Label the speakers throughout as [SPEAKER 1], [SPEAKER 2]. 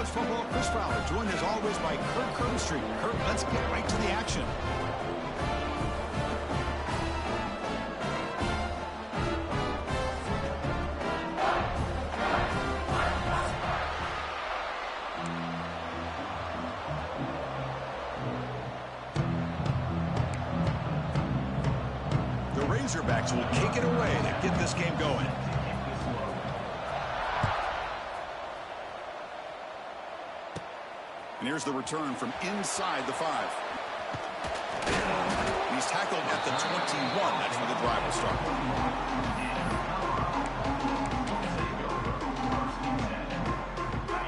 [SPEAKER 1] college football, Chris Fowler, joined as always by Kirk Herbstreit. Kirk, let's get right to the action. The Razorbacks will kick it away to get this game going. And here's the return from inside the 5. He's tackled at the 21. That's where the drive will start.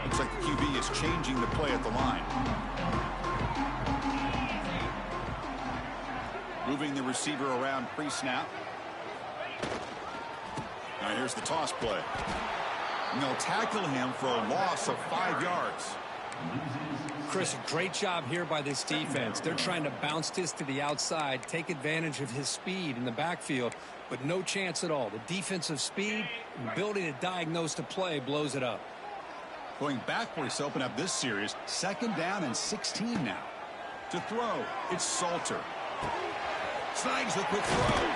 [SPEAKER 1] Looks like the QB is changing the play at the line. Moving the receiver around pre-snap. Now here's the toss play. And they'll tackle him for a loss of 5 yards.
[SPEAKER 2] Chris, a great job here by this defense. They're trying to bounce this to the outside, take advantage of his speed in the backfield, but no chance at all. The defensive speed and ability to diagnose the play blows it up.
[SPEAKER 1] Going backwards to open up this series, 2nd down and 16 now. To throw, it's Salter. Snags the quick throw.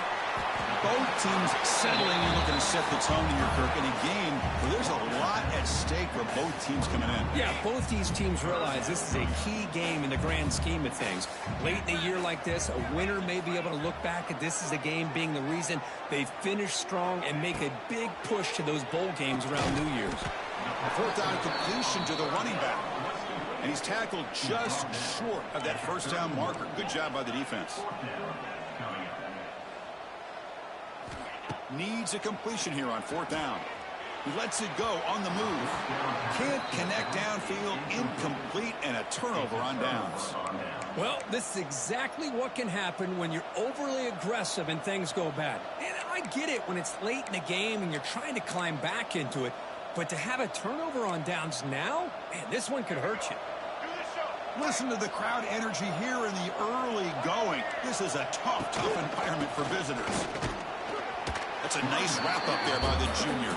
[SPEAKER 1] Both teams settling and looking to set the tone here, Kirk, in a game where there's a lot at stake for both teams coming in.
[SPEAKER 2] Yeah, both these teams realize this is a key game in the grand scheme of things. Late in a year like this, a winner may be able to look back at this as a game being the reason they finish strong and make a big push to those bowl games around New Year's.
[SPEAKER 1] A 4th down completion to the running back. And he's tackled just short of that 1st down marker. Good job by the defense. Needs a completion here on 4th down. He lets it go on the move. Can't connect downfield. Incomplete, and a turnover on downs.
[SPEAKER 2] Well, this is exactly what can happen when you're overly aggressive and things go bad. And I get it when it's late in the game and you're trying to climb back into it. But to have a turnover on downs now, man, this one could hurt you.
[SPEAKER 1] Listen to the crowd energy here in the early going. This is a tough environment for visitors. That's a nice wrap up there by the junior.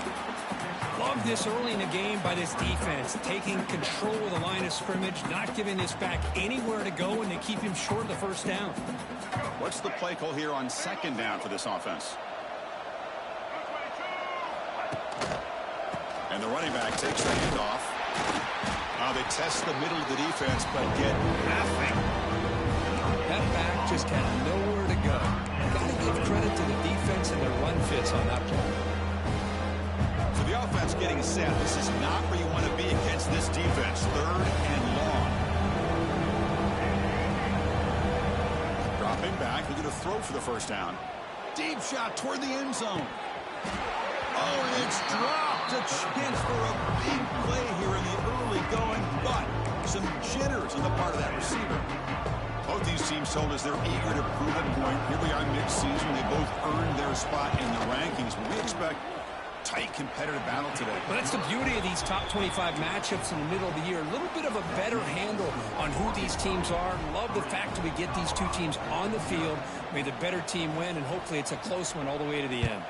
[SPEAKER 2] Love this early in the game by this defense, taking control of the line of scrimmage, not giving this back anywhere to go, and to keep him short of the 1st down.
[SPEAKER 1] What's the play call here on 2nd down for this offense? And the running back takes the handoff. Now they test the middle of the defense, but get nothing.
[SPEAKER 2] That back just had nowhere to go. Got to give credit to the defense and their run fits on that play.
[SPEAKER 1] So the offense getting set. This is not where you want to be against this defense. 3rd and long. Dropping back. They're going to throw for the 1st down. Deep shot toward the end zone. Oh, and it's dropped. A chance for a big play here in the early going, but some jitters on the part of that receiver. Both these teams told us they're eager to prove a point. Here we are mid-season. They both earned their spot in the rankings, but we expect tight competitive battle today.
[SPEAKER 2] But that's the beauty of these top 25 matchups in the middle of the year. A little bit of a better handle on who these teams are. Love the fact that we get these two teams on the field. May the better team win, and hopefully it's a close one all the way to the end.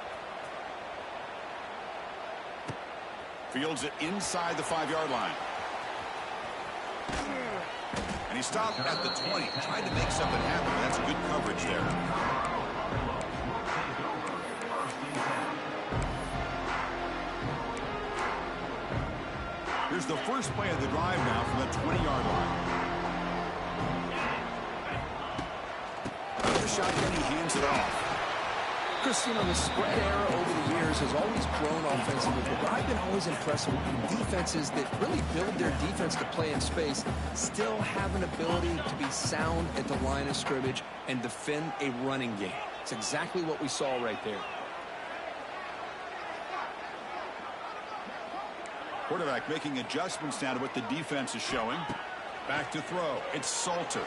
[SPEAKER 1] Fields it inside the 5-yard line. And he stopped at the 20. Tried to make something happen, but that's good coverage there. Here's the first play of the drive now from the 20-yard line. The shotgun, he hands it off.
[SPEAKER 2] Chris, you know, the spread era over the years has always grown offensively, but I've been always impressed with defenses that really build their defense to play in space, still have an ability to be sound at the line of scrimmage and defend a running game. It's exactly what we saw right there.
[SPEAKER 1] Quarterback making adjustments now to what the defense is showing. Back to throw. It's Salter.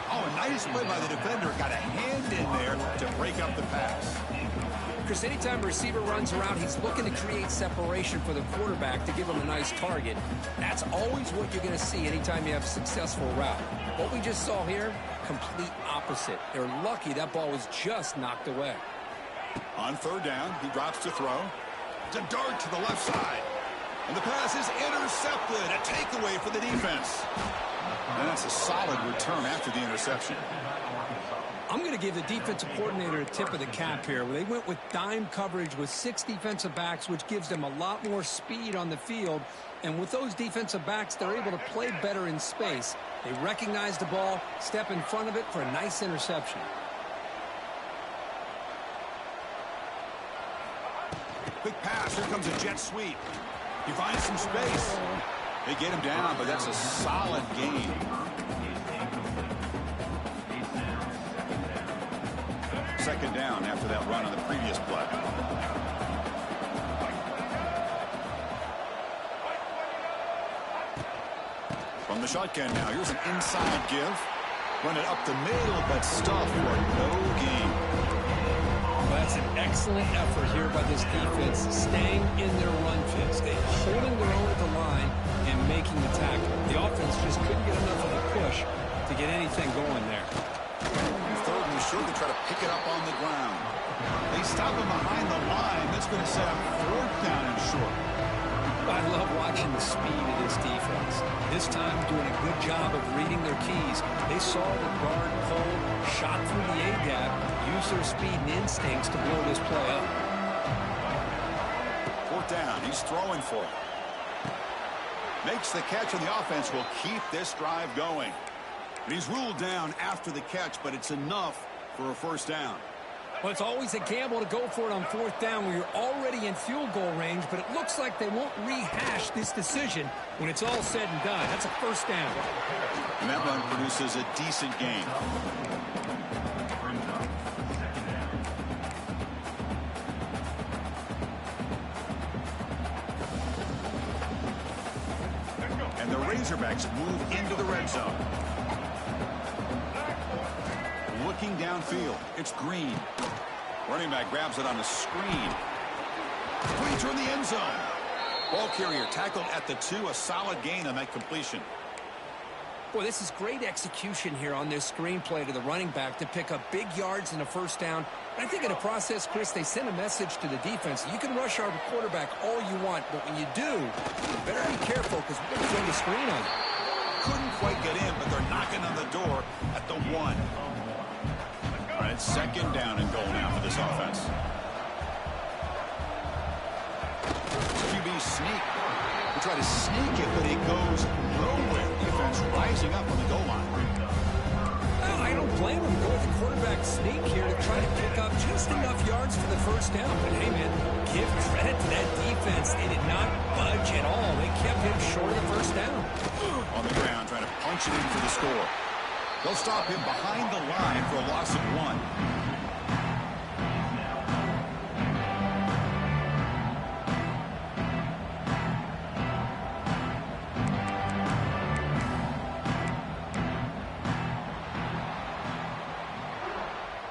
[SPEAKER 1] Oh, a nice play by the defender. Got a hand in there to break up the pass.
[SPEAKER 2] Chris, anytime a receiver runs around, he's looking to create separation for the quarterback to give him a nice target. That's always what you're going to see anytime you have a successful route. What we just saw here, complete opposite. They're lucky that ball was just knocked away.
[SPEAKER 1] On 3rd down, he drops to throw. It's a dart to the left side. And the pass is intercepted. A takeaway for the defense. And that's a solid return after the interception.
[SPEAKER 2] I'm going to give the defensive coordinator a tip of the cap here. They went with dime coverage with 6 defensive backs, which gives them a lot more speed on the field. And with those defensive backs, they're able to play better in space. They recognize the ball, step in front of it for a nice interception.
[SPEAKER 1] Quick pass. Here comes a jet sweep. He finds some space. They get him down, but that's a solid gain. Second down after that run on the previous play. From the shotgun now, here's an inside give. Run it up the middle, but stuff for no gain.
[SPEAKER 2] Well, that's an excellent effort here by this defense, staying in their run fits. They're holding their own at the line and making the tackle. The offense just couldn't get enough of a push to get anything going there.
[SPEAKER 1] Third and short, they try to pick it up on the ground. They stop him behind the line. That's going to set up fourth down and short.
[SPEAKER 2] I love watching the speed of this defense. This time doing a good job of reading their keys. They saw the guard pull, shot through the A-gap, used their speed and instincts to blow this play up.
[SPEAKER 1] Fourth down. He's throwing for it. Makes the catch, and the offense will keep this drive going. And he's ruled down after the catch, but it's enough for a first down.
[SPEAKER 2] Well, it's always a gamble to go for it on fourth down where you're already in field goal range, but it looks like they won't rehash this decision when it's all said and done. That's a first down.
[SPEAKER 1] And that run produces a decent gain. And the Razorbacks move into the red zone. Looking downfield, it's Green. Running back grabs it on a screen. Reach in the end zone. Ball carrier tackled at the 2, a solid gain on that completion.
[SPEAKER 2] Boy, this is great execution here on this screenplay to the running back to pick up big yards in a first down. I think in the process, Chris, they sent a message to the defense. You can rush our quarterback all you want, but when you do, you better be careful because we're going to throw the screen on you.
[SPEAKER 1] Couldn't quite get in, but they're knocking on the door at the 1. All right, second down and goal now for this offense. QB sneak. They try to sneak it, but it goes nowhere. Defense rising up on the goal line.
[SPEAKER 2] Well, I don't blame them. Go with the quarterback sneak here to try to pick up just enough yards for the first down. But hey, man, give credit to that defense. They did not budge at all. They kept him short of the first down.
[SPEAKER 1] On the ground, trying to punch it in for the score. They'll stop him behind the line for a loss of 1.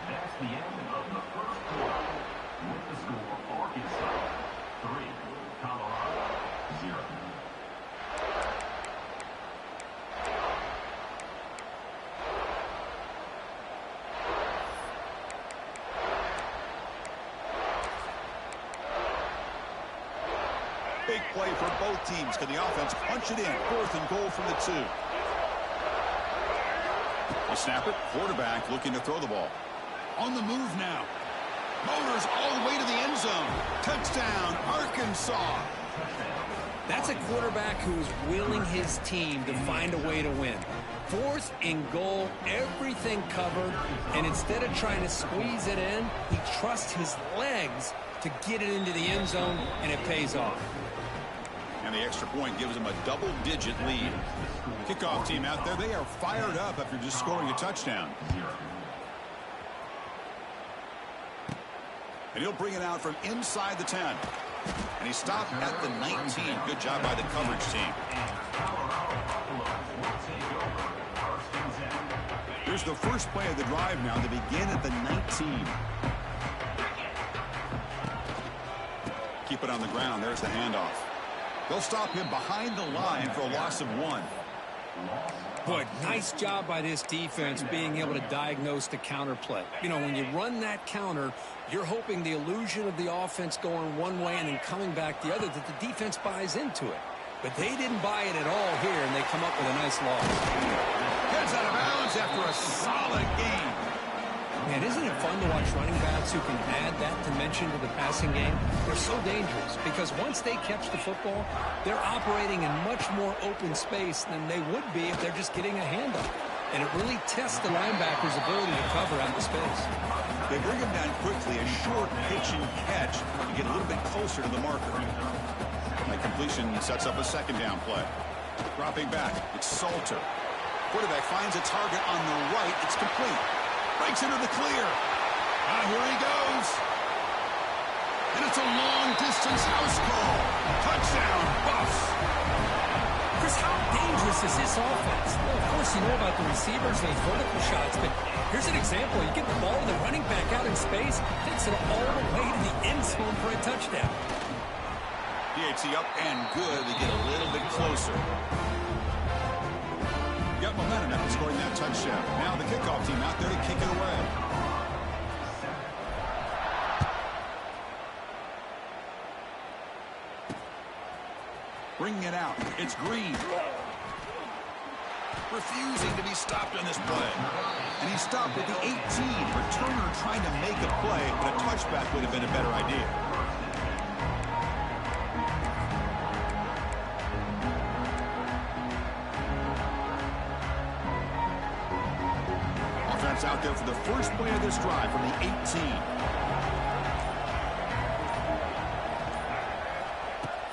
[SPEAKER 3] That's the end of the first quarter. With the score, Arkansas 3, Colorado 0.
[SPEAKER 1] Big play for both teams. Can the offense punch it in? 4th and goal from the 2. They snap it. Quarterback looking to throw the ball. On the move now. Motors all the way to the end zone. Touchdown, Arkansas.
[SPEAKER 2] That's a quarterback who is willing his team to find a way to win. 4th and goal, everything covered, and instead of trying to squeeze it in, he trusts his legs to get it into the end zone, and it pays off.
[SPEAKER 1] And the extra point gives them a double-digit lead. Kickoff team out there, they are fired up after just scoring a touchdown. And he'll bring it out from inside the 10. And he stopped at the 19. Good job by the coverage team. Here's the first play of the drive now. They begin at the 19. Keep it on the ground. There's the handoff. They'll stop him behind the line for a loss of 1.
[SPEAKER 2] Boy, nice job by this defense being able to diagnose the counter play. You know, when you run that counter, you're hoping the illusion of the offense going one way and then coming back the other, that the defense buys into it. But they didn't buy it at all here, and they come up with a nice loss.
[SPEAKER 1] Gets out of bounds after a solid game.
[SPEAKER 2] Man, isn't it fun to watch running backs who can add that dimension to the passing game? They're so dangerous because once they catch the football, they're operating in much more open space than they would be if they're just getting a handoff. And it really tests the linebacker's ability to cover out the space.
[SPEAKER 1] They bring him down quickly, a short pitch and catch to get a little bit closer to the marker. That completion sets up a second down play. Dropping back, it's Salter. Quarterback finds a target on the right. It's complete. Breaks into the clear. Here he goes. And it's a long-distance house call. Touchdown, Buffs.
[SPEAKER 2] Chris, how dangerous is this offense? Well, of course, you know about the receivers, those vertical shots, but here's an example. You get the ball and the running back out in space, takes it all the way to the end zone for a touchdown.
[SPEAKER 1] DHC up and good. They get a little bit closer. Got momentum after scoring that touchdown. Now the kickoff team out there to kick it away. Bringing it out. It's Green. Refusing to be stopped on this play. And he stopped at the 18. Returner trying to make a play, but a touchback would have been a better idea. Out there for the first play of this drive from the 18.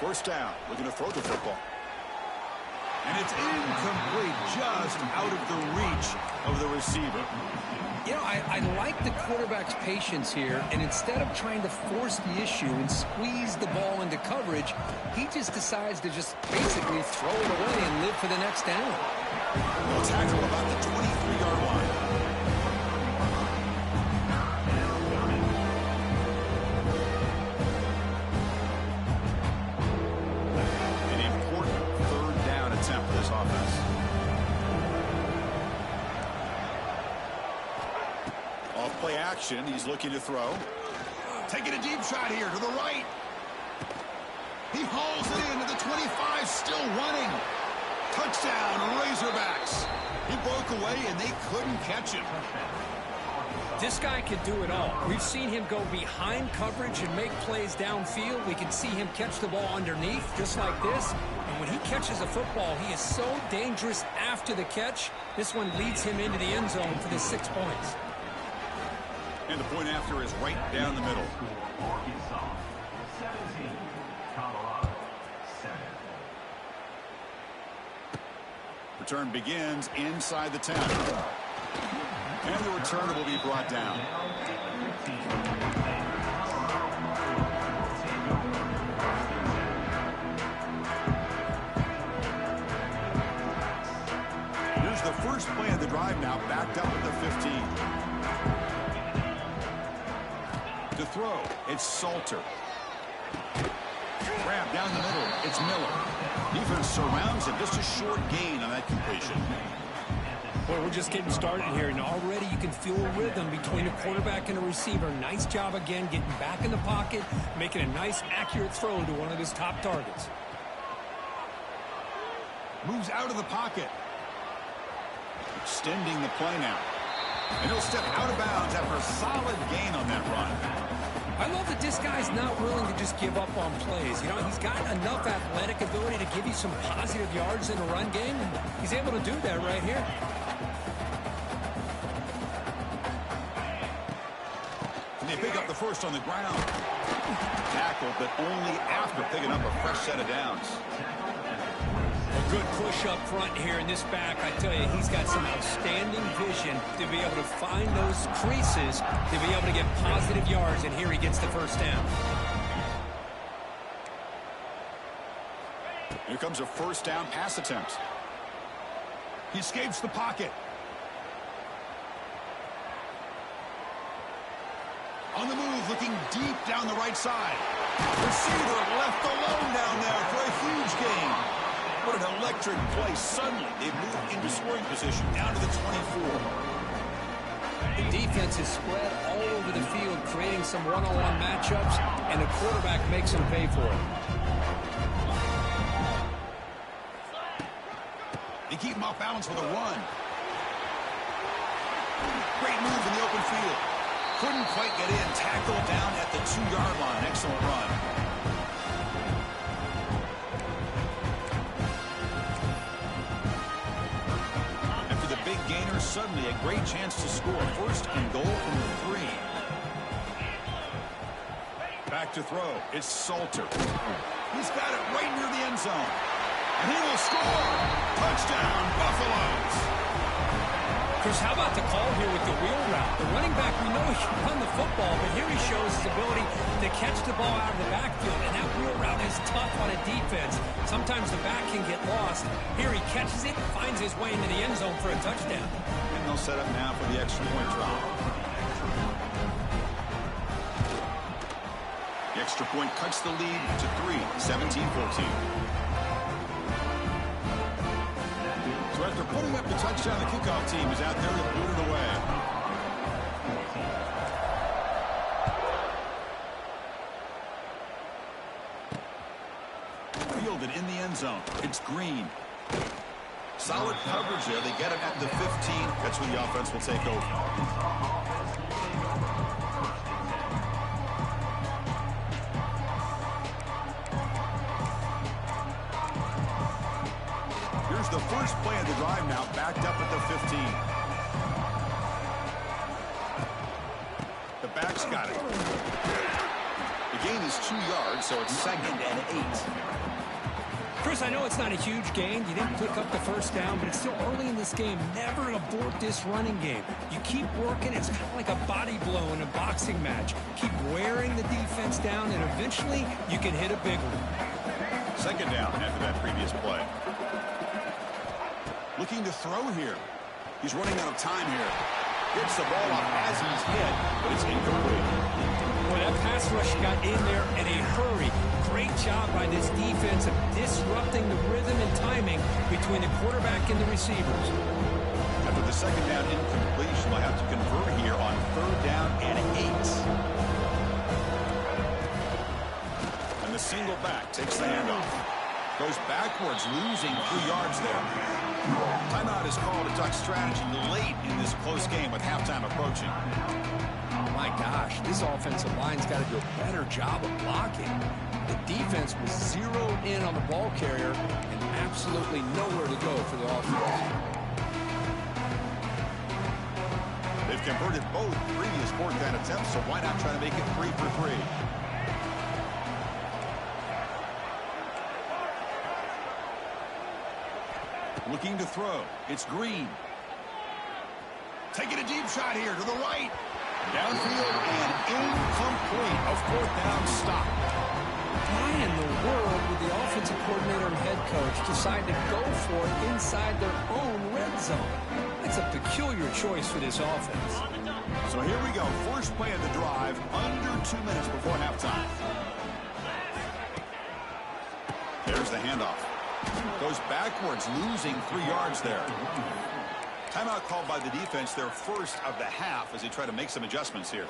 [SPEAKER 1] First down, looking to throw the football. And it's incomplete, just out of the reach of the receiver.
[SPEAKER 2] You know, I like the quarterback's patience here, and instead of trying to force the issue and squeeze the ball into coverage, he just decides to just basically throw it away and live for the next down.
[SPEAKER 1] Well, tackle about the 23-yard line. Play action. He's looking to throw. Taking a deep shot here to the right. He hauls it into the 25, still running. Touchdown, Razorbacks. He broke away, and they couldn't catch him.
[SPEAKER 2] This guy can do it all. We've seen him go behind coverage and make plays downfield. We can see him catch the ball underneath, just like this. And when he catches a football, he is so dangerous after the catch. This one leads him into the end zone for the 6 points.
[SPEAKER 1] And the point after is right down the middle.
[SPEAKER 3] Arkansas 17, Colorado 7.
[SPEAKER 1] Return begins inside the 10. And the returner will be brought down. Here's the first play of the drive now, backed up at the 15. To throw, it's Salter. Grab down the middle, it's Miller. Defense surrounds him, just a short gain on that completion.
[SPEAKER 2] Well, we're just getting started here, and already you can feel a rhythm between a quarterback and a receiver. Nice job again, getting back in the pocket, making a nice, accurate throw to one of his top targets.
[SPEAKER 1] Moves out of the pocket. Extending the play now. And he'll step out of bounds after a solid gain on that run.
[SPEAKER 2] I love that this guy's not willing to just give up on plays. You know, he's got enough athletic ability to give you some positive yards in a run game, and he's able to do that right here.
[SPEAKER 1] And they pick up the first on the ground. Tackled, but only after picking up a fresh set of downs.
[SPEAKER 2] A good push up front here in this back. I tell you, he's got some outstanding vision to be able to find those creases, to be able to get positive yards, and here he gets the first down.
[SPEAKER 1] Here comes a first down pass attempt. He escapes the pocket. On the move, looking deep down the right side. Receiver left alone down there for a huge gain. What an electric play. Suddenly, they've moved into scoring position down to the 24.
[SPEAKER 2] The defense is spread all over the field, creating some one-on-one matchups, and the quarterback makes them pay for it.
[SPEAKER 1] They keep him off balance with a run. Great move in the open field. Couldn't quite get in. Tackled down at the 2-yard line. Excellent run. After the big gainer, suddenly a great chance to score. First and goal from the 3. Back to throw. It's Salter. He's got it right near the end zone. And he will score. Touchdown, Buffaloes.
[SPEAKER 2] Chris, how about the call here with the wheel route? The running back, we know he can run the football, but here he shows his ability to catch the ball out of the backfield, and that wheel route is tough on a defense. Sometimes the back can get lost. Here he catches it, finds his way into the end zone for a touchdown.
[SPEAKER 1] And they'll set up now for the extra point try. The extra point cuts the lead to 3, 17-14. So after putting up the touchdown, the kickoff team is out there to boot it away. Fielded in the end zone. It's Green. Solid coverage there. They get him at the 15. That's where the offense will take over. Here's the first play of the drive now, backed up at the 15. The back's got it. The gain is 2 yards, so it's 2nd and 8.
[SPEAKER 2] Chris, I know it's not a huge gain. You didn't pick up the first down, but it's still early in this game. Never abort this running game. You keep working. It's kind of like a body blow in a boxing match. Keep wearing the defense down, and eventually you can hit a big one.
[SPEAKER 1] 2nd down after that previous play. Looking to throw here. He's running out of time here. Gets the ball off as he's hit, but it's incomplete.
[SPEAKER 2] Boy, that pass rush got in there in a hurry. Great job by this defense of disrupting the rhythm and timing between the quarterback and the receivers.
[SPEAKER 1] After the 2nd down incompletion, they'll have to convert here on 3rd down and 8. And the single back takes the handoff. Goes backwards, losing 3 yards there. Timeout is called to talk strategy late in this close game with halftime approaching.
[SPEAKER 2] My gosh, this offensive line's got to do a better job of blocking. The defense was zeroed in on the ball carrier and absolutely nowhere to go for the offense.
[SPEAKER 1] They've converted both previous 4th down attempts, so why not try to make it 3 for 3? Looking to throw. It's Green. Taking a deep shot here to the right. Downfield and incomplete. A 4th down stop.
[SPEAKER 2] Why in the world would the offensive coordinator and head coach decide to go for it inside their own red zone? That's a peculiar choice for this offense.
[SPEAKER 1] So here we go. First play of the drive, under 2 minutes before halftime. There's the handoff. Goes backwards, losing 3 yards there. Timeout called by the defense, their first of the half, as they try to make some adjustments here.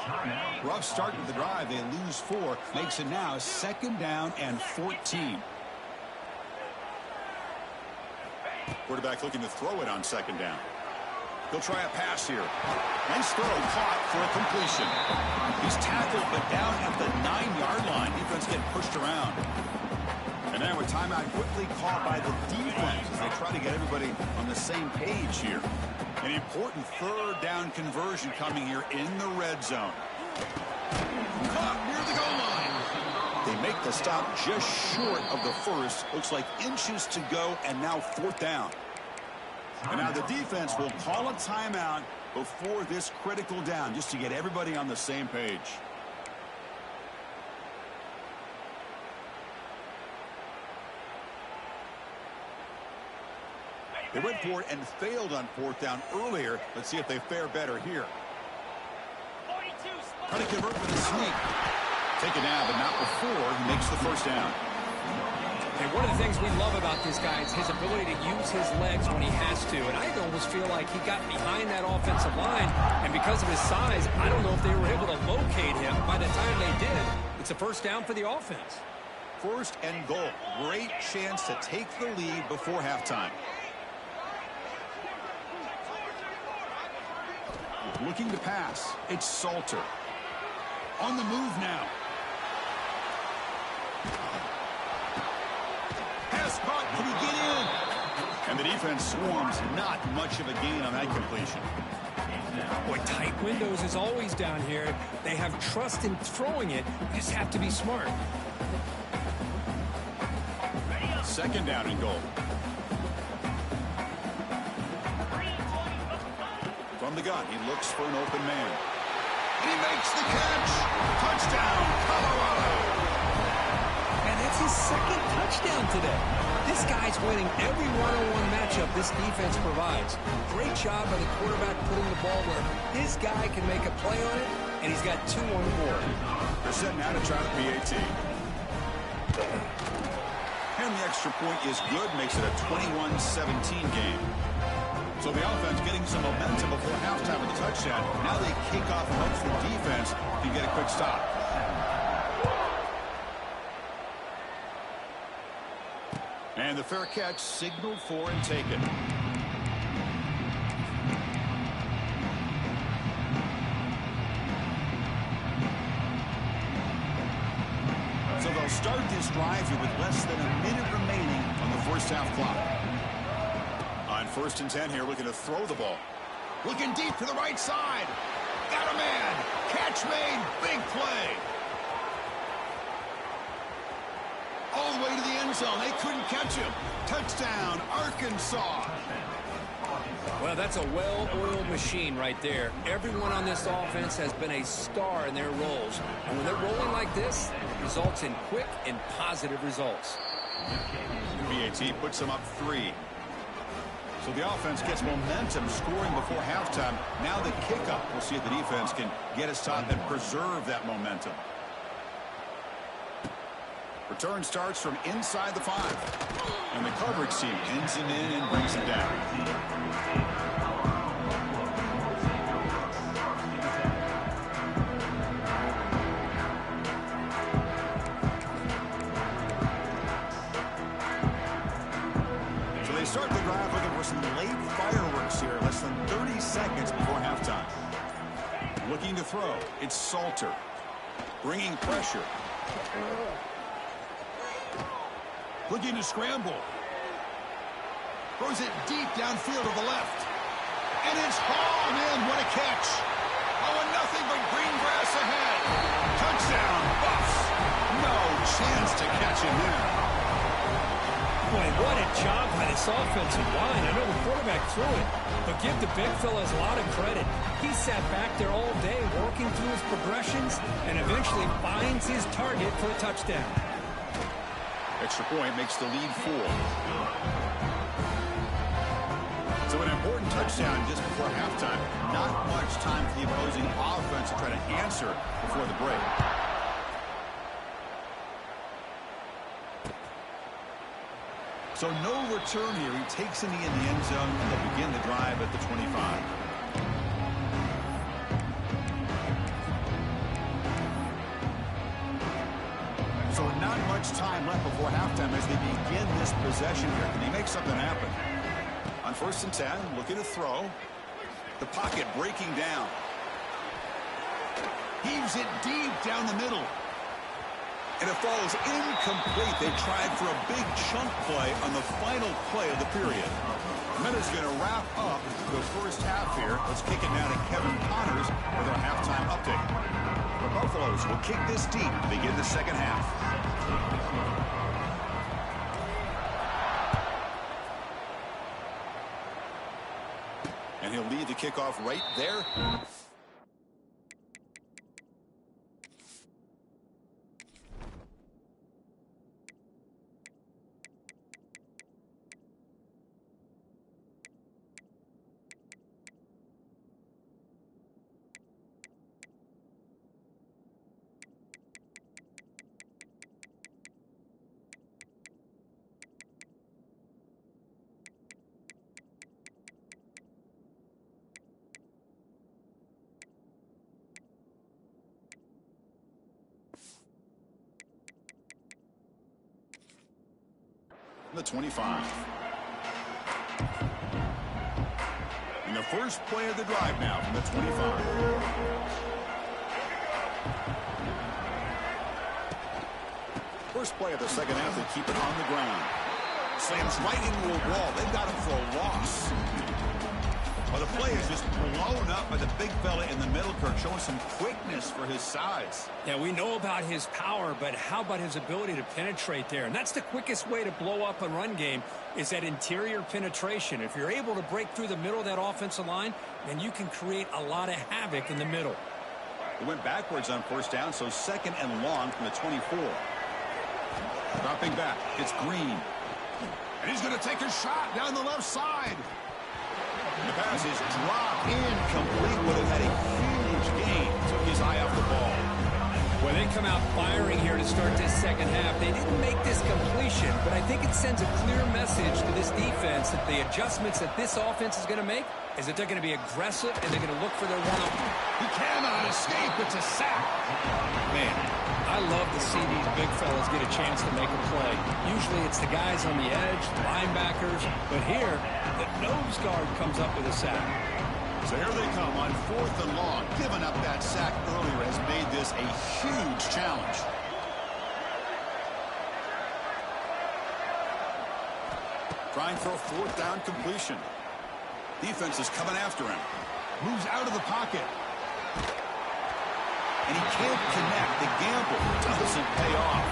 [SPEAKER 1] Rough start to the drive. They lose 4. Makes it now 2nd down and 14. Quarterback looking to throw it on 2nd down. He'll try a pass here. Nice throw, caught for a completion. He's tackled, but down at the 9-yard line. Defense getting pushed around. And now a timeout quickly called by the defense as they try to get everybody on the same page here. An important 3rd down conversion coming here in the red zone. Caught near the goal line. They make the stop just short of the first. Looks like inches to go, and now 4th down. And now the defense will call a timeout before this critical down, just to get everybody on the same page. They went for it and failed on 4th down earlier. Let's see if they fare better here. Trying to convert with a sneak. Take it down, but not before he makes the first down.
[SPEAKER 2] They work One of the things we love about this guy is his ability to use his legs when he has to. And I almost feel like he got behind that offensive line, and because of his size, I don't know if they were able to locate him. By the time they did, it's a first down for the offense.
[SPEAKER 1] First and goal. Great chance to take the lead before halftime. Looking to pass. It's Salter. On the move now. Pass caught. Can he get in? And the defense swarms. Not much of a gain on that completion.
[SPEAKER 2] Boy, tight windows is always down here. They have trust in throwing it. You just have to be smart.
[SPEAKER 1] Second down and goal. From the gun, he looks for an open man. And he makes the catch. Touchdown, Colorado.
[SPEAKER 2] And that's his second touchdown today. This guy's winning every one-on-one matchup this defense provides. Great job by the quarterback putting the ball where his guy can make a play on it, and he's got 2 on the board.
[SPEAKER 1] They're setting out to try the PAT. And the extra point is good, makes it a 21-17 game. So the offense getting some momentum before halftime with a touchdown. Now they kick off and hopes the defense can get a quick stop. And the fair catch signaled for and taken. So they'll start this drive here with less than a minute remaining on the first half clock. On 1st and 10 here, looking to throw the ball. Looking deep to the right side. Got a man. Catch made. Big play. All the way to the end zone. They couldn't catch him. Touchdown, Arkansas.
[SPEAKER 2] Well, that's a well-oiled machine right there. Everyone on this offense has been a star in their roles. And when they're rolling like this, it results in quick and positive results.
[SPEAKER 1] PAT puts them up 3. So the offense gets momentum scoring before halftime. Now the kickoff. We'll see if the defense can get a stop and preserve that momentum. Return starts from inside the 5. And the coverage team pins him in and brings him down. So they start the drive looking for some late fireworks here. Less than 30 seconds before halftime. Looking to throw. It's Salter. Bringing pressure. Looking to scramble. Throws it deep downfield to the left. And it's hauled in. What a catch. Oh, and nothing but green grass ahead. Touchdown, Buffs. No chance to catch him there.
[SPEAKER 2] Boy, what a job by this offensive line. I know the quarterback threw it, but give the big fellas a lot of credit. He sat back there all day working through his progressions and eventually finds his target for a touchdown.
[SPEAKER 1] Extra point makes the lead 4. So an important touchdown just before halftime. Not much time for the opposing offense to try to answer before the break. So no return here. He takes in the end zone, and they'll begin the drive at the 25. So not much time left before halftime as they begin this possession here. Can they make something happen? On 1st and 10, looking to throw. The pocket breaking down. Heaves it deep down the middle. And it falls incomplete. They tried for a big chunk play on the final play of the period. Minutes going to wrap up the first half here. Let's kick it now to Kevin Connors with our halftime update. The Buffaloes will kick this deep to begin the second half. And he'll lead the kickoff right there. from the 25. And the first play of the drive now from the 25. First play of the second half, they keep it on the ground. Slams right into a wall. They've got him for a loss. Well, the play is just blown up by the big fella in the middle, Kirk, showing some quickness for his size.
[SPEAKER 4] Yeah, we know about his power, but how about his ability to penetrate there? And that's the quickest way to blow up a run game is that interior penetration. If you're able to break through the middle of that offensive line, then you can create a lot of havoc in the middle.
[SPEAKER 1] It went backwards on first down, so second and long from the 24. Dropping back, it's Green. And he's going to take a shot down the left side. The pass is dropped incomplete, but it had a huge gain. Took his eye off the ball.
[SPEAKER 4] Well, they come out firing here to start this second half. They didn't make this completion, but I think it sends a clear message to this defense that the adjustments that this offense is going to make is that they're going to be aggressive and they're going to look for their one-on-one.
[SPEAKER 1] He cannot escape. It's a sack.
[SPEAKER 4] Man, I love to see these big fellas get a chance to make a play. Usually it's the guys on the edge, the linebackers, but here, the nose guard comes up with a sack.
[SPEAKER 1] So here they come on fourth and long. Giving up that sack earlier has made this a huge challenge. Trying for a fourth down completion. Defense is coming after him. Moves out of the pocket. And he can't connect. The gamble doesn't pay off.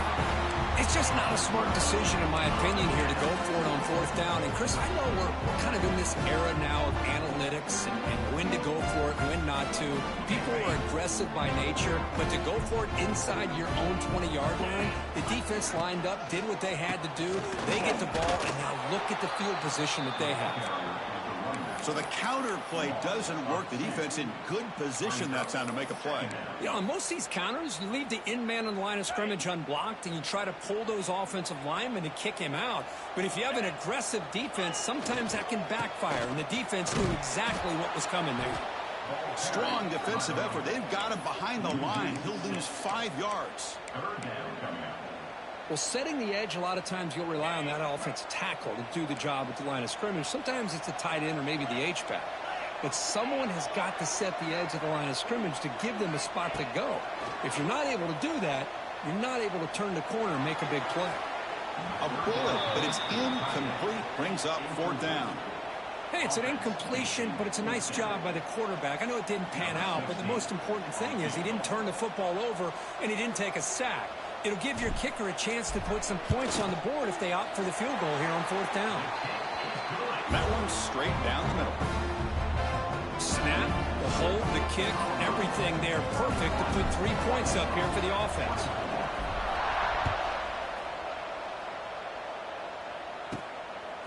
[SPEAKER 4] It's just not a smart decision, in my opinion, here to go for it on fourth down. And, Chris, I know we're kind of in this era now of analytics and when to go for it, when not to. People are aggressive by nature, but to go for it inside your own 20-yard line, the defense lined up, did what they had to do. They get the ball, and now look at the field position that they have.
[SPEAKER 1] So the counter play doesn't work. The defense in good position that time to make a play.
[SPEAKER 4] You know, on most of these counters, you leave the in-man on the line of scrimmage unblocked, and you try to pull those offensive linemen to kick him out. But if you have an aggressive defense, sometimes that can backfire, and the defense knew exactly what was coming there.
[SPEAKER 1] Strong defensive effort. They've got him behind the line. He'll lose 5 yards.
[SPEAKER 4] Well, setting the edge, a lot of times you'll rely on that offensive tackle to do the job at the line of scrimmage. Sometimes it's a tight end or maybe the H-back. But someone has got to set the edge of the line of scrimmage to give them a spot to go. If you're not able to do that, you're not able to turn the corner and make a big play.
[SPEAKER 1] A bullet, but it's incomplete. Brings up fourth down.
[SPEAKER 4] Hey, it's an incompletion, but it's a nice job by the quarterback. I know it didn't pan out, but the most important thing is he didn't turn the football over and he didn't take a sack. It'll give your kicker a chance to put some points on the board if they opt for the field goal here on fourth down.
[SPEAKER 1] That one's straight down the middle.
[SPEAKER 4] Snap, the hold, the kick, everything there perfect to put 3 points up here for the offense.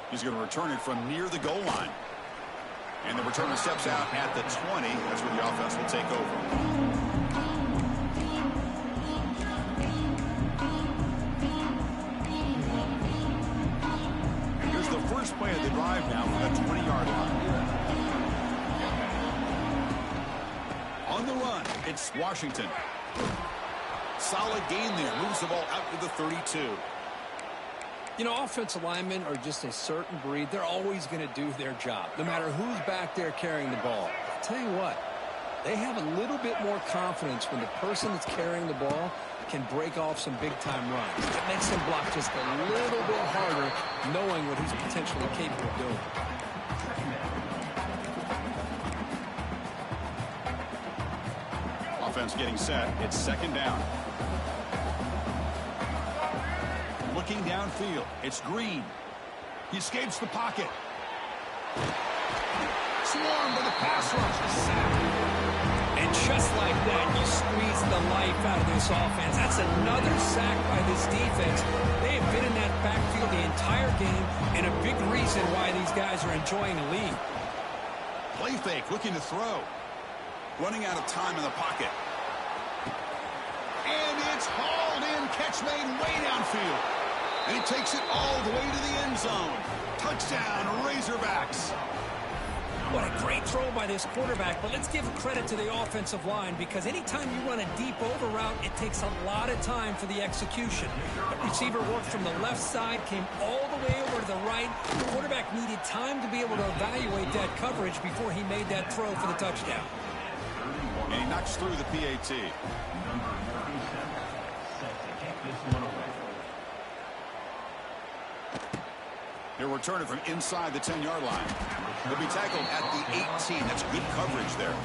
[SPEAKER 1] He's going to return it from near the goal line. And the returner steps out at the 20. That's where the offense will take over. First play of the drive now from the 20-yard line. On the run, it's Washington. Solid gain there. Moves the ball out to the 32.
[SPEAKER 4] You know, offensive linemen are just a certain breed. They're always going to do their job, no matter who's back there carrying the ball. I'll tell you what, they have a little bit more confidence when the person that's carrying the ball can break off some big-time runs. It makes him block just a little bit harder, knowing what he's potentially capable of doing.
[SPEAKER 1] Offense getting set. It's second down. Looking downfield. It's Green. He escapes the pocket. Swarmed by the pass rush.
[SPEAKER 4] And just like that, you squeeze the life out of this offense. That's another sack by this defense. They have been in that backfield the entire game, and a big reason why these guys are enjoying the lead.
[SPEAKER 1] Play fake, looking to throw. Running out of time in the pocket. And it's hauled in. Catch made way downfield. And he takes it all the way to the end zone. Touchdown, Razorbacks.
[SPEAKER 4] What a great throw by this quarterback, but let's give credit to the offensive line because anytime you run a deep over route, it takes a lot of time for the execution. The receiver worked from the left side, came all the way over to the right. The quarterback needed time to be able to evaluate that coverage before he made that throw for the touchdown.
[SPEAKER 1] And he knocks through the PAT.
[SPEAKER 3] Number 37, set to kick this one away.
[SPEAKER 1] He'll return it from inside the 10-yard line. He'll be tackled at the 18. That's good coverage there.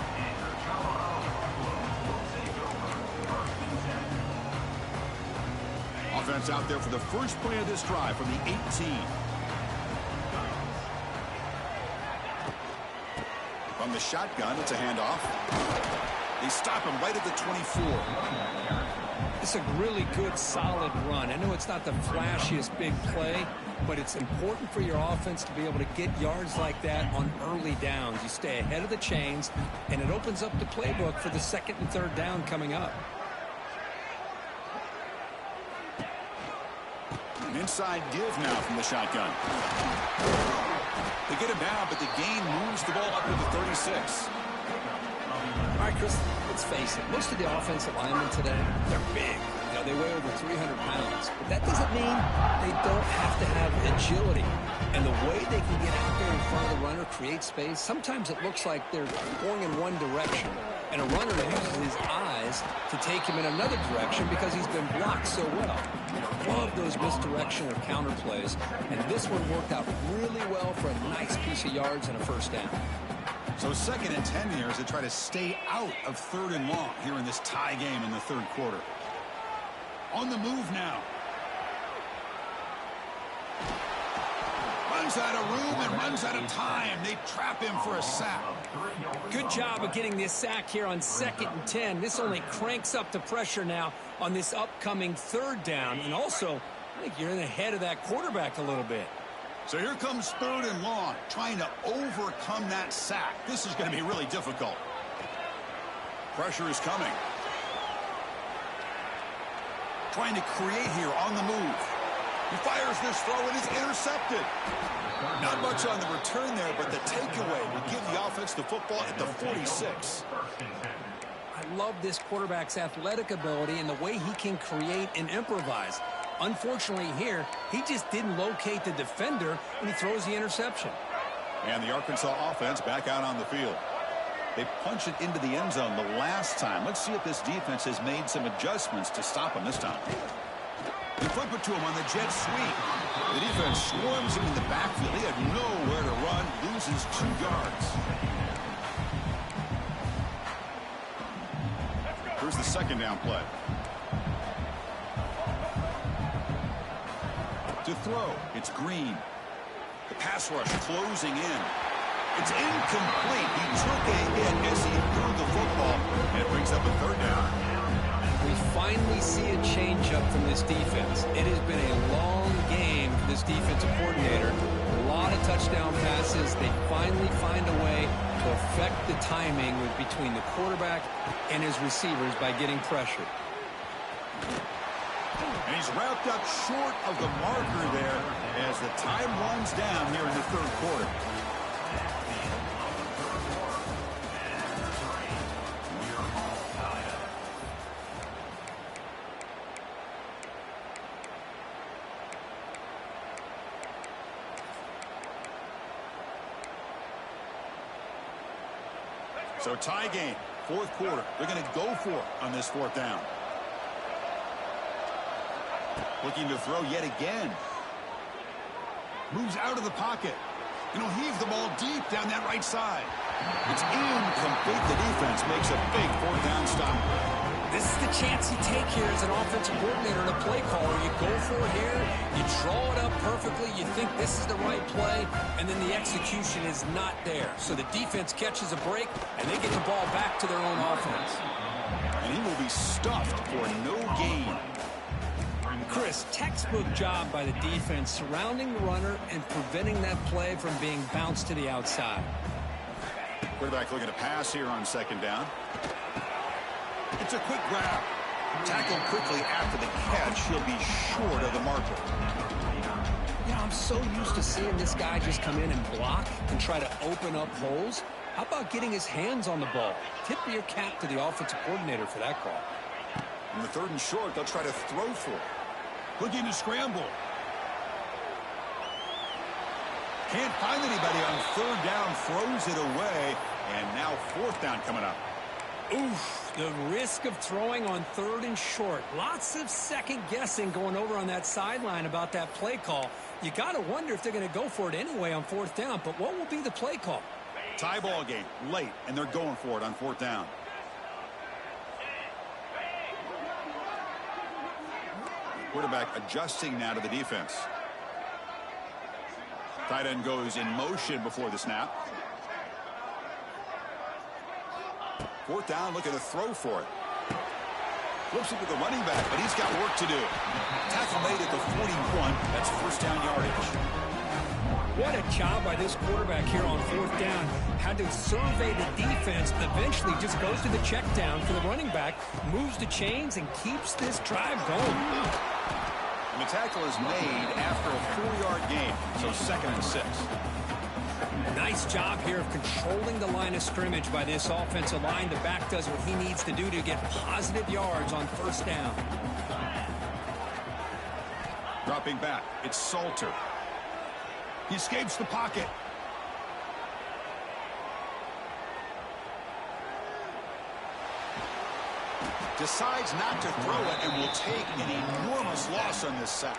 [SPEAKER 1] Offense out there for the first play of this drive from the 18. From the shotgun, it's a handoff. They stop him right at the 24.
[SPEAKER 4] It's a really good, solid run. I know it's not the flashiest big play, but it's important for your offense to be able to get yards like that on early downs. You stay ahead of the chains, and it opens up the playbook for the second and third down coming up.
[SPEAKER 1] An inside give now from the shotgun. They get him down, but the gain moves the ball up to the 36.
[SPEAKER 4] All right, Chris, let's face it. Most of the offensive linemen today, they're big. You know, they weigh over 300 pounds. But that doesn't mean they don't have to have agility. And the way they can get out there in front of the runner, create space, sometimes it looks like they're going in one direction. And a runner uses his eyes to take him in another direction because he's been blocked so well. Love those misdirection or counter plays. And this one worked out really well for a nice piece of yards and a first down.
[SPEAKER 1] So 2nd and 10 here as they try to stay out of 3rd and long here in this tie game in the 3rd quarter. On the move now. Runs out of room and runs out of time. They trap him for a sack.
[SPEAKER 4] Good job of getting this sack here on 2nd and 10. This only cranks up the pressure now on this upcoming 3rd down. And also, I think you're in ahead of that quarterback a little bit.
[SPEAKER 1] So here comes 3rd and long, trying to overcome that sack. This is going to be really difficult. Pressure is coming. Trying to create here on the move. He fires this throw and is intercepted. Not much on the return there, but the takeaway will give the offense the football at the 46.
[SPEAKER 4] I love this quarterback's athletic ability and the way he can create and improvise. Unfortunately here, he just didn't locate the defender, and he throws the interception.
[SPEAKER 1] And the Arkansas offense back out on the field. They punch it into the end zone the last time. Let's see if this defense has made some adjustments to stop him this time. They flip it to him on the jet sweep. The defense swarms him in the backfield. He had nowhere to run, loses 2 yards. Here's the 2nd down play. To throw, it's Green. The pass rush closing in. It's incomplete. He took a hit as he threw the football, and it brings up a 3rd down.
[SPEAKER 4] We finally see a change-up from this defense. It has been a long game for this defensive coordinator. A lot of touchdown passes. They finally find a way to affect the timing between the quarterback and his receivers by getting pressure.
[SPEAKER 1] And he's wrapped up short of the marker there as the time runs down here in the 3rd quarter. So tie game, 4th quarter. They're going to go for it on this 4th down. Looking to throw yet again. Moves out of the pocket. And he'll heave the ball deep down that right side. It's incomplete. The defense makes a big 4th down stop.
[SPEAKER 4] This is the chance you take here as an offensive coordinator and a play caller. You go for it here, you draw it up perfectly, you think this is the right play, and then the execution is not there. So the defense catches a break, and they get the ball back to their own offense.
[SPEAKER 1] And he will be stuffed for no gain.
[SPEAKER 4] Chris, textbook job by the defense surrounding the runner and preventing that play from being bounced to the outside.
[SPEAKER 1] Quarterback looking to pass here on 2nd down. It's a quick grab. Tackled quickly after the catch. He'll be short of the marker.
[SPEAKER 4] You know, I'm so used to seeing this guy just come in and block and try to open up holes. How about getting his hands on the ball? Tip your cap to the offensive coordinator for that call.
[SPEAKER 1] On the 3rd and short, they'll try to throw for it. Looking to scramble. Can't find anybody on 3rd down, throws it away, and now 4th down coming up.
[SPEAKER 4] Oof, the risk of throwing on 3rd and short. Lots of second guessing going over on that sideline about that play call. You got to wonder if they're going to go for it anyway on 4th down, but what will be the play call?
[SPEAKER 1] Tie ball game, late, and they're going for it on 4th down. Quarterback adjusting now to the defense. Tight end goes in motion before the snap. 4th down, looking to throw for it. Flips it to the running back, but he's got work to do. Tackle made at the 41. That's 1st down yardage.
[SPEAKER 4] What a job by this quarterback here on 4th down. Had to survey the defense, eventually just goes to the check down for the running back, moves the chains, and keeps this drive going.
[SPEAKER 1] And the tackle is made after a 4-yard gain, so 2nd and 6.
[SPEAKER 4] Nice job here of controlling the line of scrimmage by this offensive line. The back does what he needs to do to get positive yards on 1st down.
[SPEAKER 1] Dropping back, it's Salter. He escapes the pocket. Decides not to throw it and will take an enormous loss on this sack.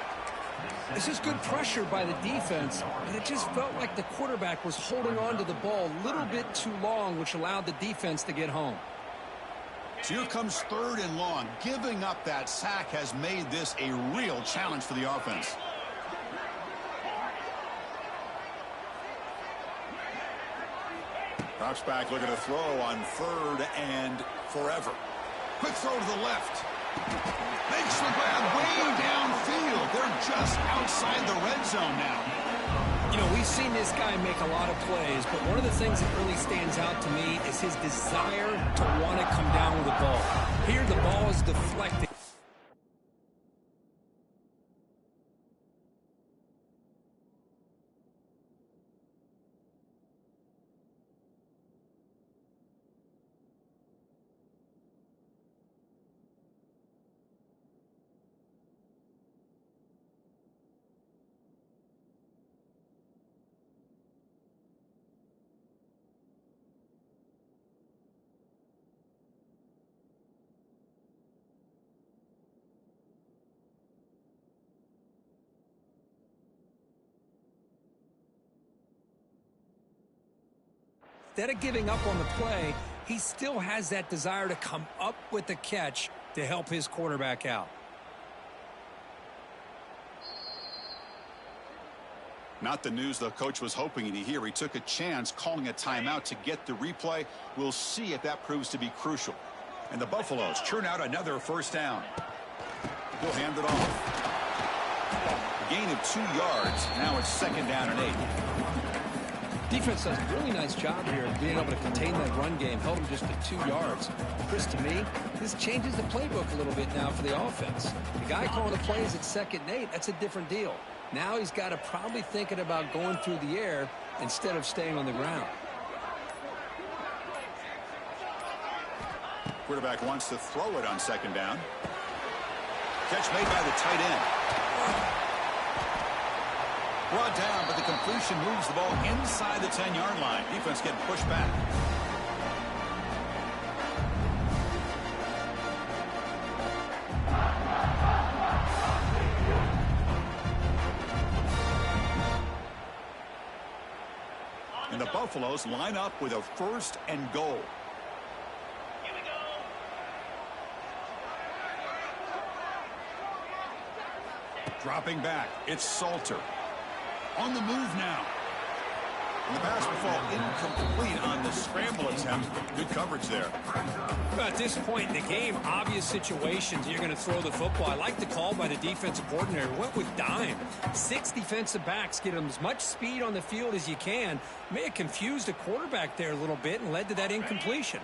[SPEAKER 4] This is good pressure by the defense, but it just felt like the quarterback was holding on to the ball a little bit too long, which allowed the defense to get home.
[SPEAKER 1] So here comes 3rd and long. Giving up that sack has made this a real challenge for the offense. Drops back, looking to throw on 3rd and forever. Quick throw to the left. Makes the grab way downfield. They're just outside the red zone now.
[SPEAKER 4] You know, we've seen this guy make a lot of plays, but one of the things that really stands out to me is his desire to want to come down with the ball. Here, the ball is deflected. Instead of giving up on the play, he still has that desire to come up with the catch to help his quarterback out.
[SPEAKER 1] Not the news the coach was hoping to hear. He took a chance calling a timeout to get the replay. We'll see if that proves to be crucial. And the Buffaloes churn out another 1st down. He'll hand it off. A gain of 2 yards. Now it's 2nd down and 8.
[SPEAKER 4] Defense does a really nice job here of being able to contain that run game, held him just to 2 yards. Chris, to me, this changes the playbook a little bit now for the offense. The guy calling the plays at 2nd and 8, that's a different deal. Now he's got to probably thinking about going through the air instead of staying on the ground.
[SPEAKER 1] Quarterback wants to throw it on 2nd down. Catch made by the tight end. Brought down, but the completion moves the ball inside the 10-yard line. Defense getting pushed back. And the Buffaloes line up with a 1st and goal. Dropping back, it's Salter. On the move now. And the pass will fall incomplete on the scramble attempt. Good coverage there.
[SPEAKER 4] At this point in the game, obvious situations, you're going to throw the football. I like the call by the defensive coordinator. Went with dime. 6 defensive backs, get them as much speed on the field as you can. May have confused the quarterback there a little bit and led to that incompletion.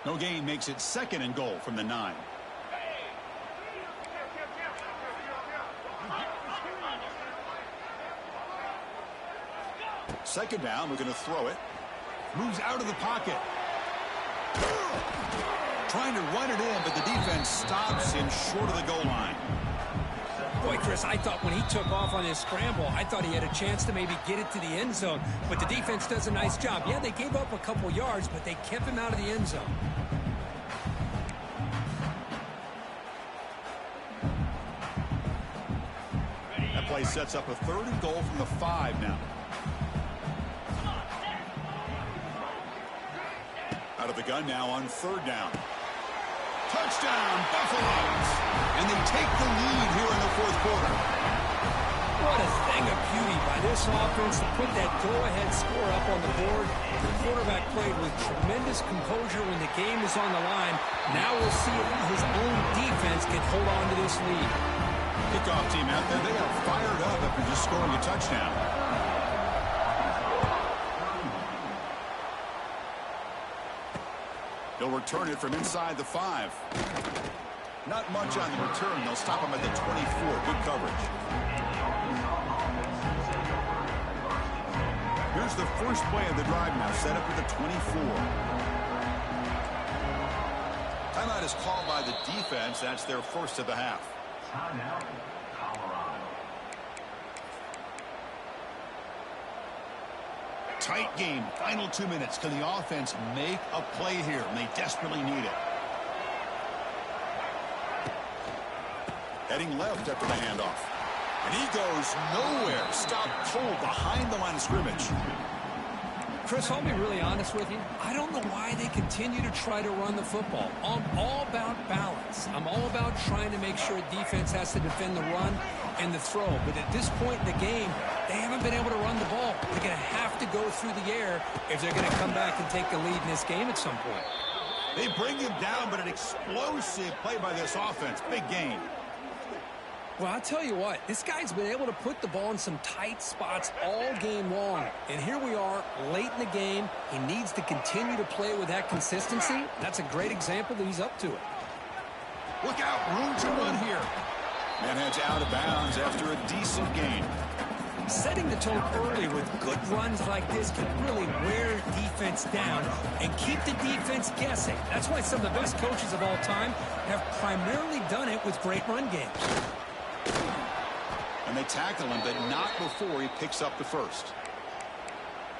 [SPEAKER 1] No gain makes it 2nd and goal from the 9. Second down, we're going to throw it. Moves out of the pocket. Trying to run it in, but the defense stops him short of the goal line.
[SPEAKER 4] Boy, Chris, I thought when he took off on his scramble, I thought he had a chance to maybe get it to the end zone. But the defense does a nice job. Yeah, they gave up a couple yards, but they kept him out of the end zone.
[SPEAKER 1] That play sets up a 3rd and goal from the 5 now. Out of the gun now on 3rd down. Touchdown, Buffaloes! And they take the lead here in the 4th quarter.
[SPEAKER 4] What a thing of beauty by this offense to put that go-ahead score up on the board. The quarterback played with tremendous composure when the game was on the line. Now we'll see if his own defense can hold on to this lead.
[SPEAKER 1] Kickoff team out there, they are fired up after just scoring a touchdown. They'll return it from inside the 5. Not much on the return. They'll stop him at the 24. Good coverage. Here's the first play of the drive now, set up at the 24. Timeout is called by the defense. That's their first of the half.
[SPEAKER 3] Timeout, Colorado.
[SPEAKER 1] Tight game. Final 2 minutes. Can the offense make a play here? And they desperately need it. Heading left after the handoff. And he goes nowhere. Stopped cold behind the line of scrimmage.
[SPEAKER 4] Chris, I'll be really honest with you. I don't know why they continue to try to run the football. I'm all about balance. I'm all about trying to make sure defense has to defend the run and the throw. But at this point in the game, they haven't been able to run the ball. They're going to have to go through the air if they're going to come back and take the lead in this game at some point.
[SPEAKER 1] They bring him down, but an explosive play by this offense. Big gain.
[SPEAKER 4] Well, I'll tell you what, this guy's been able to put the ball in some tight spots all game long. And here we are, late in the game. He needs to continue to play with that consistency. That's a great example that he's up to it.
[SPEAKER 1] Look out, room to run here. Man heads out of bounds after a decent gain.
[SPEAKER 4] Setting the tone early with good runs like this can really wear defense down and keep the defense guessing. That's why some of the best coaches of all time have primarily done it with great run games.
[SPEAKER 1] And they tackle him, but not before he picks up the first.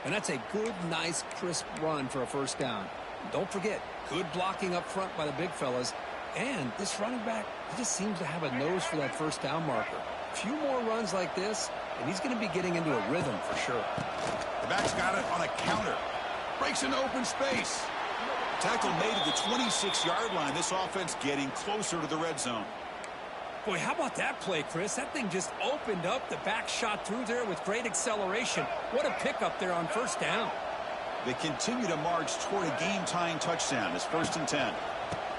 [SPEAKER 4] And that's a good, nice, crisp run for a first down. Don't forget, good blocking up front by the big fellas. And this running back, he just seems to have a nose for that first down marker. A few more runs like this, and he's going to be getting into a rhythm for sure.
[SPEAKER 1] The back's got it on a counter. Breaks into open space. Tackle made at the 26-yard line. This offense getting closer to the red zone.
[SPEAKER 4] Boy, how about that play, Chris? That thing just opened up. The back shot through there with great acceleration. What a pickup there on first down.
[SPEAKER 1] They continue to march toward a game-tying touchdown. It's 1st and 10.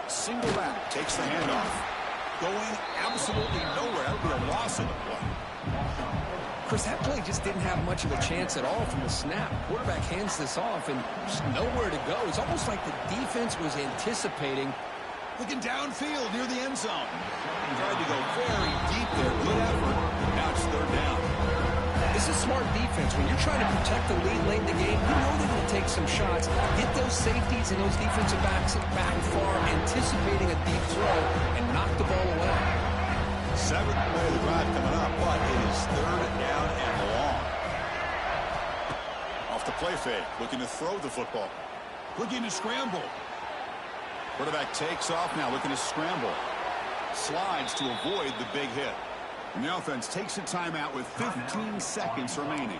[SPEAKER 1] Single back takes the handoff. Going absolutely nowhere. That would be a loss of the play.
[SPEAKER 4] Chris, that play just didn't have much of a chance at all from the snap. Quarterback hands this off and just nowhere to go. It's almost like the defense was anticipating.
[SPEAKER 1] Looking downfield near the end zone. Tried to go very deep there. Good effort. Now it's 3rd down.
[SPEAKER 4] This is smart defense. When you're trying to protect the lead late in the game, you know they're going to take some shots. Get those safeties and those defensive backs back far, anticipating a deep throw, and knock the ball away.
[SPEAKER 1] 7th play of the drive coming up, but it is 3rd down and long. Off the play fake, looking to throw the football. Looking to scramble. Quarterback takes off now, looking to scramble. Slides to avoid the big hit. And the offense takes a timeout with 15 seconds remaining.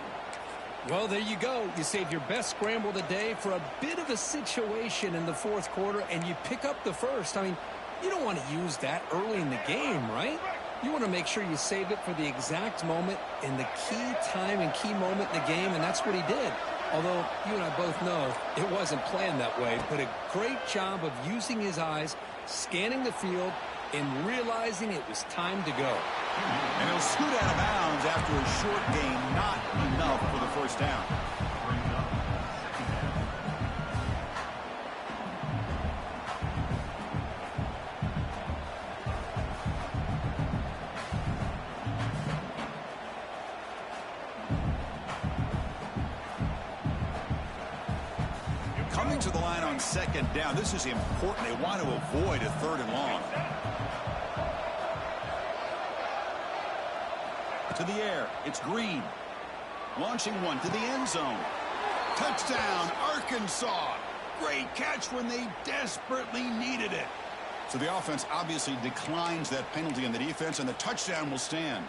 [SPEAKER 4] Well, there you go. You save your best scramble of the day for a bit of a situation in the 4th quarter, and you pick up the first. I mean, you don't want to use that early in the game, right? You want to make sure you save it for the exact moment in the key time and key moment in the game, and that's what he did. Although you and I both know it wasn't planned that way, but a great job of using his eyes, scanning the field, and realizing it was time to go.
[SPEAKER 1] And he'll scoot out of bounds after a short gain, not enough for the first down. Coming to the line on second down, this is important. They want to avoid a 3rd and long. To the air, it's Green. Launching one to the end zone. Touchdown, Arkansas. Great catch when they desperately needed it. So the offense obviously declines that penalty on the defense, and the touchdown will stand.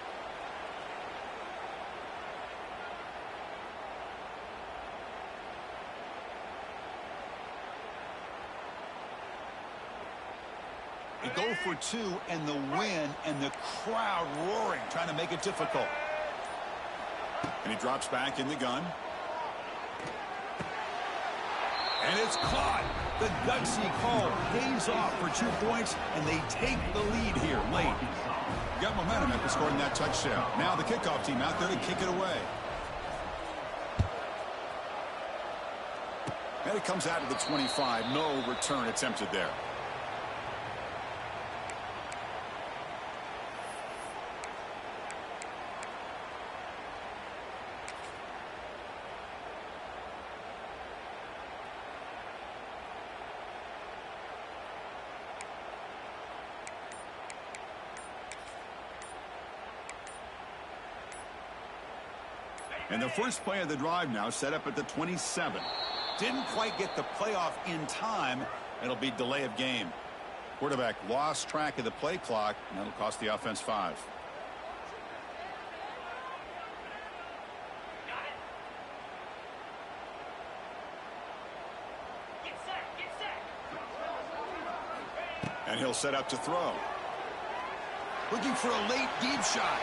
[SPEAKER 1] They go for 2 and the win, and the crowd roaring, trying to make it difficult. And he drops back in the gun. And it's caught. The gutsy call pays off for 2 points, and they take the lead here late. Got momentum after scoring that touchdown. Now the kickoff team out there to kick it away. And it comes out to the 25. No return attempted there. And the first play of the drive now set up at the 27. Didn't quite get the playoff in time. It'll be delay of game. Quarterback lost track of the play clock, and that'll cost the offense 5. And he'll set up to throw. Looking for a late deep shot.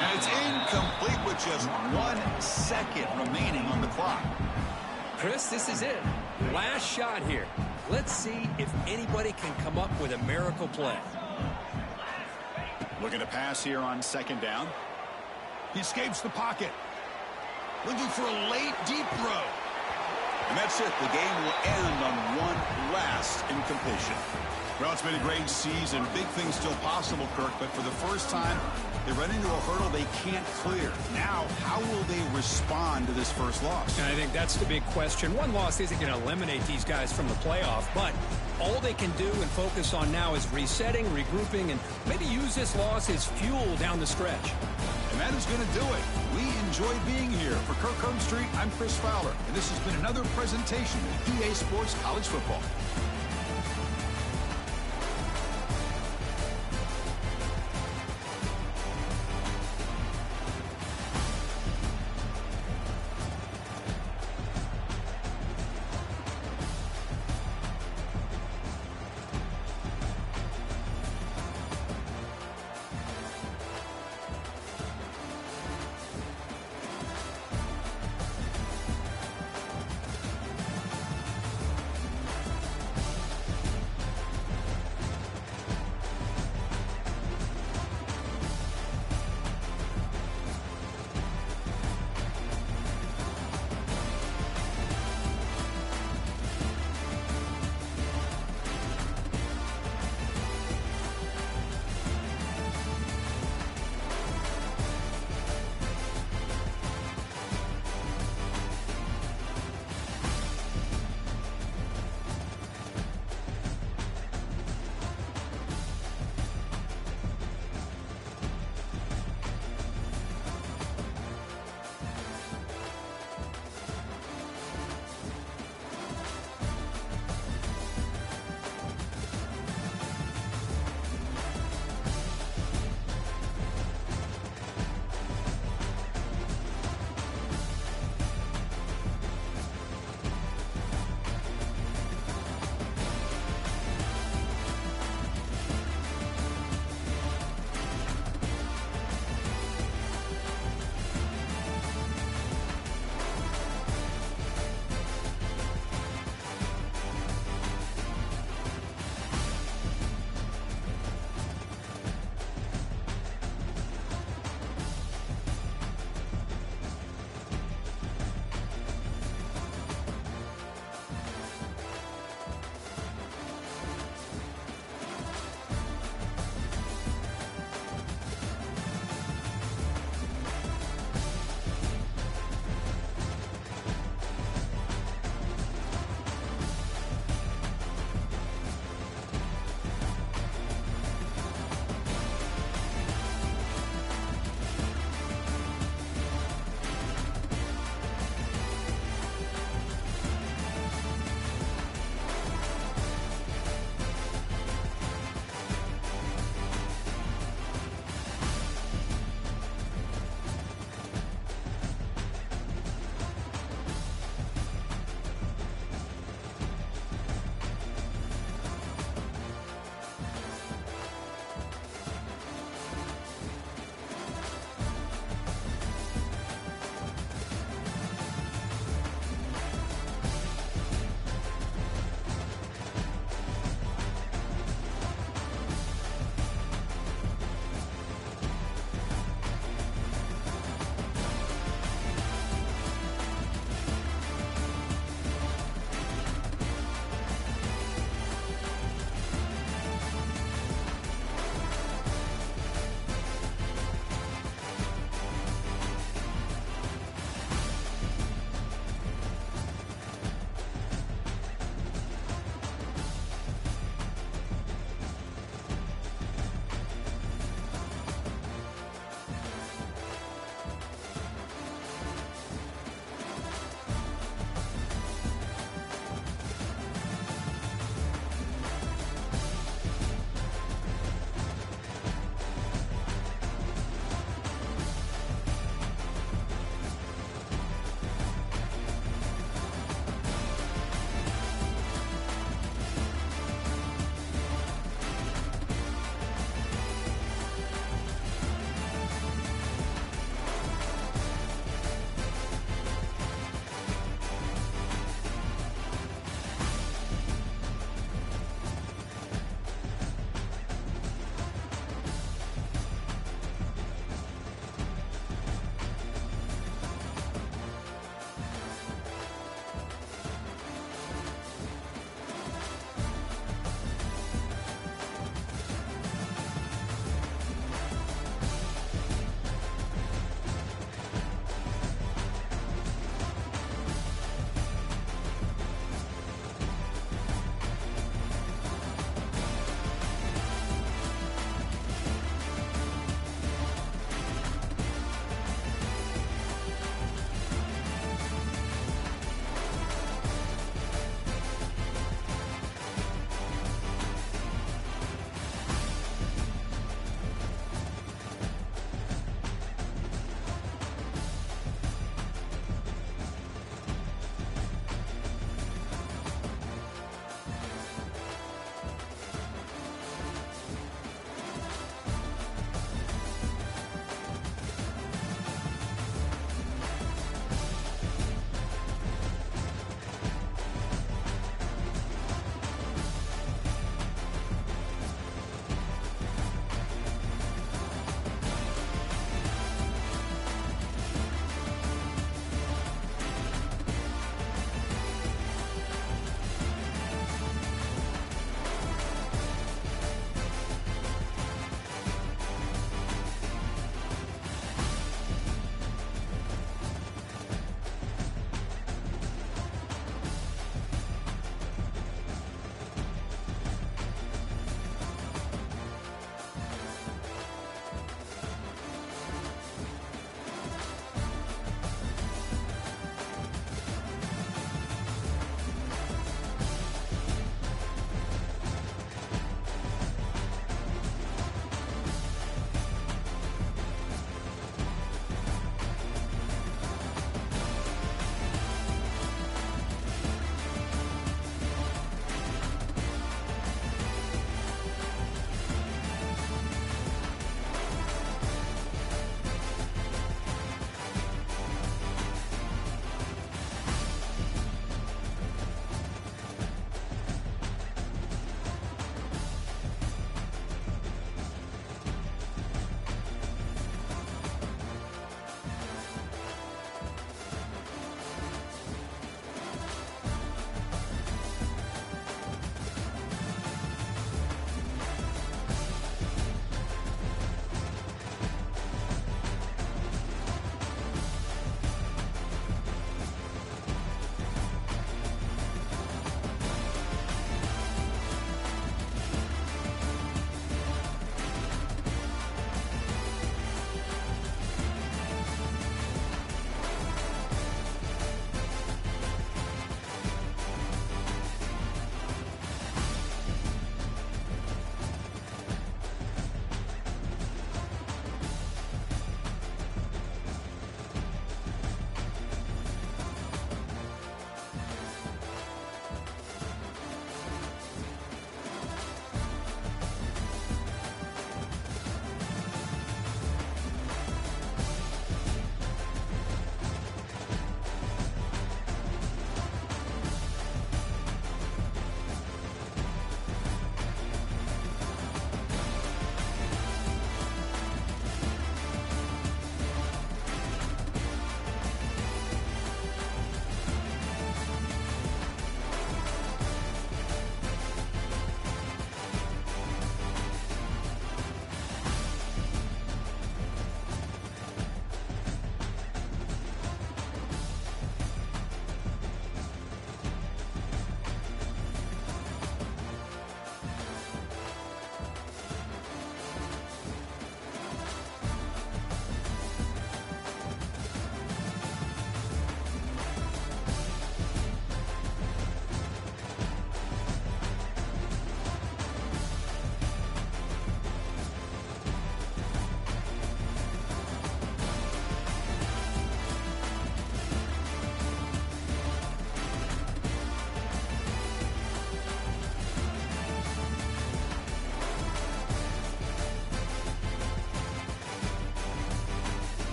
[SPEAKER 1] And it's incomplete with just 1 second remaining on the clock.
[SPEAKER 4] Chris, this is it. Last shot here. Let's see if anybody can come up with a miracle play.
[SPEAKER 1] Looking to pass here on second down. He escapes the pocket. Looking for a late deep throw. And that's it. The game will end on one last incompletion. Well, it's been a great season. Big things still possible, Kirk, but for the first time, they run into a hurdle they can't clear. Now, how will they respond to this first loss?
[SPEAKER 4] And I think that's the big question. One loss isn't going to eliminate these guys from the playoff, but all they can do and focus on now is resetting, regrouping, and maybe use this loss as fuel down the stretch.
[SPEAKER 1] And that is going to do it. We enjoy being here. For Kirk Herbstreit, I'm Chris Fowler, and this has been another presentation of EA Sports College Football.